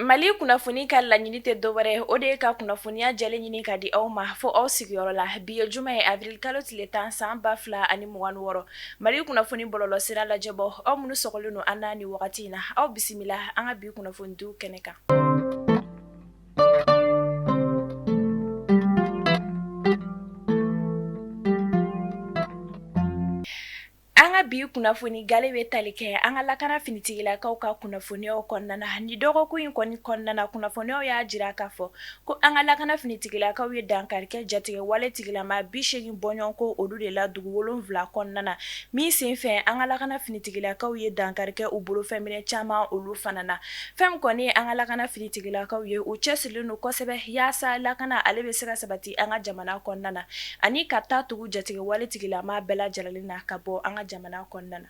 Mali kunnafoni ka laɲini tɛ dɔwɛrɛ o de ye ka kunnafoniya jɛlen ɲini ka di aw ma fo aw sigiyɔrɔ la bi ye juma ye avril kalo tile 10 san 2026 Mali kunnafoni bɔlɔlɔ sira lajɛbɔ aw minnu sɔgɔlen don an na ni wagati in na aw bisimila an ka bi kunnafonidiw kɛnɛ kan. An ka bi kunnafoni gale bɛ tali kɛ an ka lakana finitigilakaw ka kunnafoniyaw kɔnɔna ni dɔgɔkun in kɔni kɔnɔna kunnafoniyaw y'a jira k'a fɔ ko an ka lakana finitigilakaw ye dankarikɛ jatigɛ wale tigilama 80 bɔɲɔgɔnko olu de la dugu 7 kɔnɔna min senfɛ an ka lakana finitigilakaw ye dankarikɛ u bolofɛminɛ caman olu fana na fɛn kɔni an ka lakana finitigilakaw ye u cɛsirilen don kosɛbɛ yaasa lakana ale bɛ se ka sabati an ka jamana kɔnɔna ani ka taa tugu jatigɛ wale tigilama bɛɛ lajɛlen na ka bɔ an ka jamana kɔnɔna na.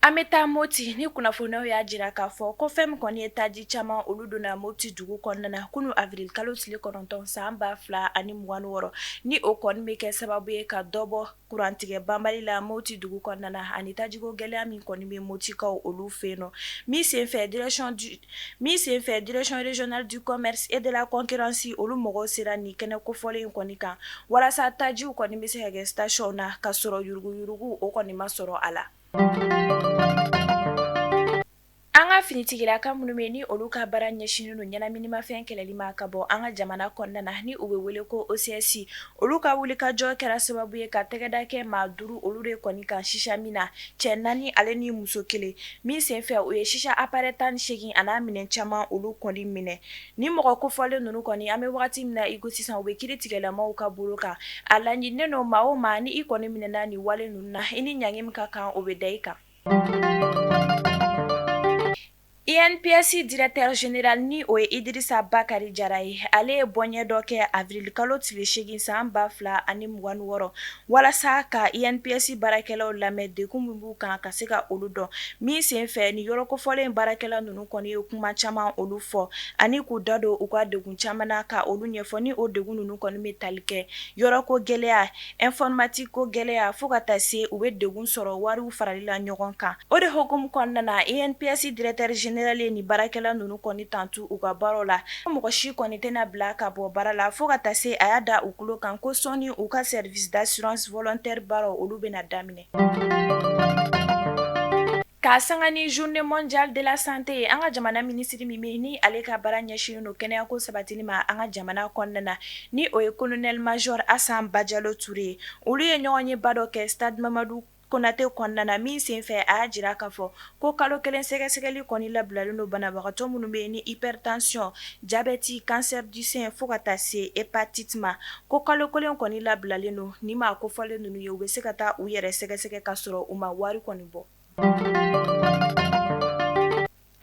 An bɛ taa Moti ni kunnafoniyaw y'a jira k'a fɔ ko fɛn min kɔni ye taji caman olu donna Moti dugu kɔnɔna na kunu avril kalo tile 9 san 2026 ni o kɔni bɛ kɛ sababu ye ka dɔ bɔ kurantigɛ banbali la Moti dugu kɔnɔna na ani tajiko gɛlɛya min kɔni bɛ Motikaw olu fɛ yen nɔ min senfɛ direction régionale du commerce et de la concurrence olu mɔgɔw sera ni kɛnɛ kofɔlen in kɔni kan walasa tajiw kɔni bɛ se ka kɛ station na ka sɔrɔ yuruguyurugu o kɔni ma sɔrɔ a la. An ka finitigilaka minnu bɛ ni olu ka baara ɲɛsinen don ɲɛnaminimafɛn kɛlɛli ma ka bɔ an ka jamana kɔnɔna na ni u bɛ wele ko OCS olu ka wulikajɔ kɛra sababu ye ka tɛgɛda kɛ maa 5 olu de kɔni kan shisha min na cɛ 4 ale ni muso 1 min senfɛ o ye shisha appareil 18 a n'a minɛn caman olu kɔni minɛ ni mɔgɔ kofɔlen ninnu kɔni an bɛ wagati min na i ko sisan u bɛ kiiritigɛlamaw ka bolo kan a laɲininen don maa o maa ni i kɔni minɛna ni wale ninnu na i ni ɲangi min ka kan o bɛ da i kan. INPS directeur général ni o ye Idrissa Bakari Jara ye ale ye bɔɲɛ dɔ kɛ avril kalo tile 8 san 2026 walasa ka INPS baarakɛlaw lamɛn degun min b'u kan ka se ka olu dɔn min senfɛ ni yɔrɔ kofɔlen baarakɛla ninnu kɔni ye kuma caman olu fɔ ani k'u da don u ka degun caman na ka olu ɲɛfɔ ni o degun ninnu kɔni bɛ tali kɛ yɔrɔ ko gɛlɛya informatique ko gɛlɛya fo ka taa se u bɛ degun sɔrɔ wariw farali la ɲɔgɔn kan o de hukumu kɔnɔna na INPS directeur général ni baarakɛla ninnu kɔni tantu u ka baaraw la mɔgɔ si kɔni tɛna bila ka bɔ baara la fo ka taa se a y'a da u tulo kan ko sɔni u ka service d'assurance volontaire baaraw olu bɛna daminɛ. K'a sanga ni journée mondiale de la santé ye an ka jamana minisiri min bɛ ni ale ka baara ɲɛsinnen don kɛnɛyako sabatili ma an ka jamana kɔnɔna na ni o ye colonel major Asan Bajalo Ture olu ye ɲɔgɔn ye ba dɔ kɛ stade Mamadu Konate kɔnɔna na min senfɛ a y'a jira k'a fɔ ko kalo 1 sɛgɛsɛgɛli kɔni labilalen don banabagatɔ minnu bɛ ni hypertension diabète cancer du sein fo ka taa se hépatite ma ko kalo 1 kɔni labilalen don ni maa kofɔlen ninnu ye u bɛ se ka taa u yɛrɛ sɛgɛsɛgɛ ka sɔrɔ u ma wari kɔni bɔ.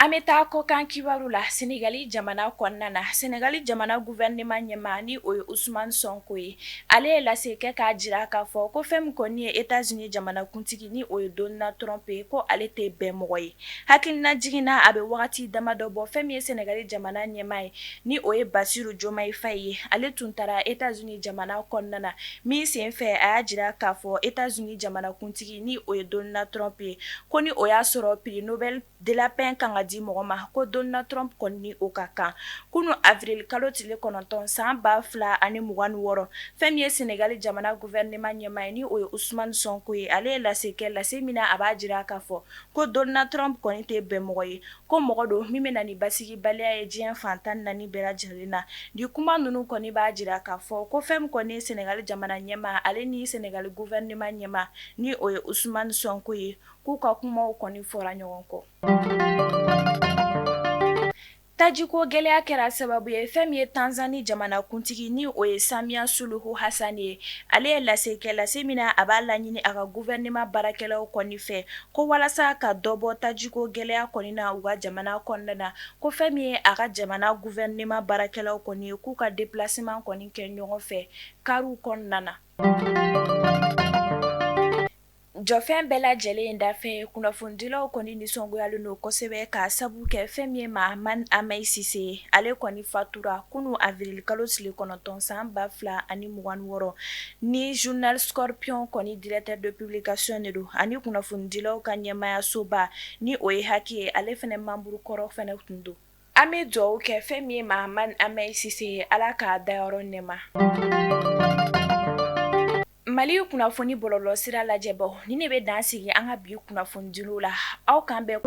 An bɛ taa kɔkan kibaru la Senegali jamana kɔnɔna na Senegali jamana gouvernement ɲɛmaa ni o ye Ousmane Sonko ye ale ye lase kɛ k'a jira k'a fɔ ko fɛn min kɔni ye États-Unis jamana kuntigi ni o ye Donald Trump ye ko ale tɛ bɛn mɔgɔ ye hakilina jiginna a bɛ wagati damadɔ bɔ fɛn min ye Senegali jamana ɲɛmaa ye ni o ye Bassirou Diomaye Faye ye ale tun taara États-Unis jamana kɔnɔna na min senfɛ a y'a jira k'a fɔ États-Unis jamana kuntigi ni o ye Donald Trump ye ko ni o y'a sɔrɔ prix Nobel de la paix kan ka di mɔgɔ ma ko Donald Trump kɔni ni o ka kan kunu avril kalo tile 9 san 2026 fɛn min ye Senegali jamana gouvernement ɲɛmaa ye ni o ye Ousmane Sonko ye ale ye lase kɛ lase min na a b'a jira k'a fɔ ko Donald Trump kɔni tɛ bɛn mɔgɔ ye ko mɔgɔ don min bɛ na ni basigibaliya ye diɲɛ fan 14 bɛɛ lajɛlen na di kuma ninnu kɔni b'a jira k'a fɔ ko fɛn min kɔni ye Senegali jamana ɲɛmaa ale ni Senegali gouvernement ɲɛmaa ni o ye Ousmane Sonko ye k'u ka kumaw kɔni fɔra ɲɔgɔn kɔ. Tajiko gɛlɛya kɛra sababu ye fɛn min ye Tanzanie jamana kuntigi ni o ye Samia Suluhu Hassan ye ale ye lase kɛ lase min na a b'a laɲini a ka gouvernement baarakɛlaw kɔni fɛ ko walasa ka dɔ bɔ tajiko gɛlɛya kɔni na u ka jamana kɔnɔna na ko fɛn min ye a ka jamana gouvernement baarakɛlaw kɔni ye k'u ka déplacement kɔni kɛ ɲɔgɔn fɛ kariw kɔnɔna na. Jɔfɛn bɛɛ lajɛlen dafɛ kunnafonidilaw kɔni nisɔngoyalen don kosɛbɛ ka sabu kɛ fɛn min ye Mahamani Amayi Sise ale kɔni fatura kunun avril kalo tile 9 san 2026 ni journal Scorpion kɔni directeur de publication de don ani kunnafonidilaw ka ɲɛmayasoba ni o ye Haki ye ale fɛnɛ membre kɔrɔ fɛnɛ tun don. An bɛ dugawu kɛ fɛn min ye Mahamani Amayi Sise Ala k'a dayɔrɔ nɛɛma. Mali kunnafoni bɔlɔlɔ sira lajɛbaw ni ne bɛ dan sigi an ka bi kunnafonidilaw la aw kan bɛɛ